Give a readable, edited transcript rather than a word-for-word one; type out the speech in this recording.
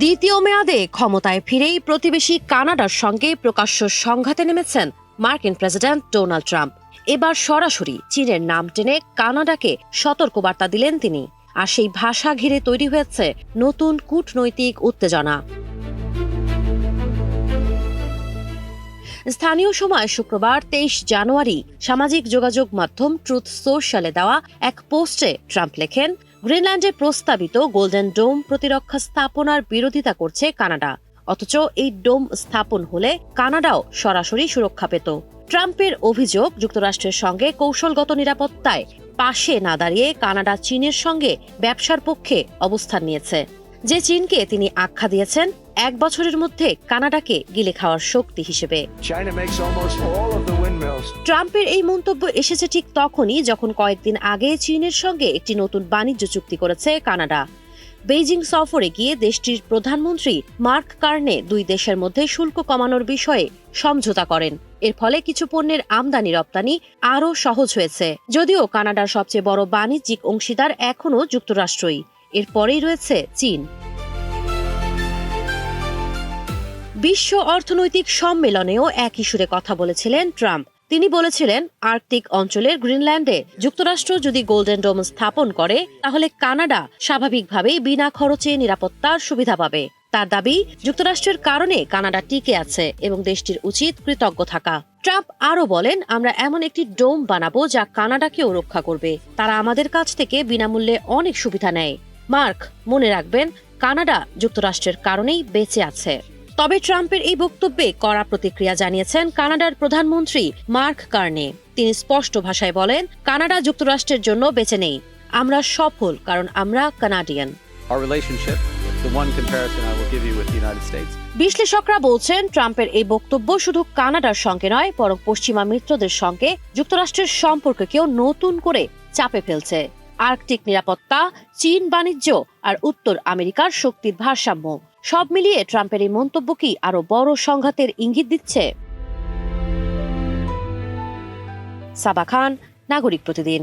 দ্বিতীয় মেয়াদে ক্ষমতায় ফিরেই প্রতিবেশী কানাডার সঙ্গে প্রকাশ্য সংঘাতে নেমেছেন মার্কিন প্রেসিডেন্ট ডোনাল্ড ট্রাম্প। এবার সরাসরি চীনের নাম টেনে কানাডাকে সতর্কবার্তা দিলেন তিনি। আর সেই ভাষা ঘিরে তৈরি হয়েছে নতুন কূটনৈতিক উত্তেজনা। স্থানীয় সময় শুক্রবার 23 জানুয়ারি সামাজিক যোগাযোগ মাধ্যম ট্রুথ সোশ্যালে দেওয়া এক পোস্টে ট্রাম্প লেখেন, গ্রিনল্যান্ডে প্রস্তাবিত গোল্ডেন ডোম প্রতিরক্ষা স্থাপনার বিরোধিতা করছে কানাডা। অথচ এই ডোম স্থাপন হলে কানাডাও সরাসরি সুরক্ষা পেত। ট্রাম্পের অভিযোগ, যুক্তরাষ্ট্রের সঙ্গে কৌশলগত নিরাপত্তায় পাশে না দাঁড়িয়ে কানাডা চীনের সঙ্গে ব্যবসার পক্ষে অবস্থান নিয়েছে, যে চীনকে তিনি আখ্যা দিয়েছেন 1 বছরের মধ্যে কানাডাকে গিলে খাওয়ার শক্তি হিসেবে। ট্রাম্পের এই মন্তব্য এসেছে ঠিক তখনই যখন কয়েকদিন আগে চীনের সঙ্গে একটি নতুন বাণিজ্য চুক্তি করেছে কানাডা। বেইজিং সফরে গিয়ে দেশটির প্রধানমন্ত্রী মার্ক কার্নে দুই দেশের মধ্যে শুল্ক কমানোর বিষয়ে সমঝোতা করেন। এর ফলে কিছু পণ্যের আমদানি রপ্তানি আরও সহজ হয়েছে। যদিও কানাডার সবচেয়ে বড় বাণিজ্যিক অংশীদার এখনও যুক্তরাষ্ট্রই, এরপরেই রয়েছে চীন। বিশ্ব অর্থনৈতিক সম্মেলনেও একই সুরে কথা বলেছিলেন ট্রাম্প। তিনি বলেছিলেন, আর্কটিক অঞ্চলের গ্রিনল্যান্ডে যুক্তরাষ্ট্র যদি গোল্ডেন ডোম স্থাপন করে তাহলে কানাডা স্বাভাবিকভাবেই বিনা খরচে নিরাপত্তার সুবিধা পাবে। তার দাবি, যুক্তরাষ্ট্রের কারণে কানাডা টিকে আছে এবং দেশটির উচিত কৃতজ্ঞ থাকা। ট্রাম্প আরও বলেন, আমরা এমন একটি ডোম বানাবো যা কানাডাকেও রক্ষা করবে। তারা আমাদের কাছ থেকে বিনামূল্যে অনেক সুবিধা নেয়। মার্ক, মনে রাখবেন, কানাডা যুক্তরাষ্ট্রের কারণেই বেঁচে আছে। তবে ট্রাম্পের এই বক্তব্যে কড়া প্রতিক্রিয়া জানিয়েছেন কানাডার প্রধানমন্ত্রী মার্ক কার্নে। তিনি স্পষ্ট ভাষায় বলেন, কানাডা যুক্তরাষ্ট্রের জন্য বেঁচে নেই, আমরা সফল কারণ আমরা কানাডিয়ান। বিশ্লেষকরা বলছেন, ট্রাম্পের এই বক্তব্য শুধু কানাডার সঙ্গে নয়, বরং পশ্চিমা মিত্রদের সঙ্গে যুক্তরাষ্ট্রের সম্পর্ককেও নতুন করে চাপে ফেলছে। আর্কটিক নিরাপত্তা, চীন বাণিজ্য আর উত্তর আমেরিকার শক্তির ভারসাম্য, সব মিলিয়ে ট্রাম্পের এই মন্তব্য কি আরো বড় সংঘাতের ইঙ্গিত দিচ্ছে? সাবা খান, নাগরিক প্রতিদিন।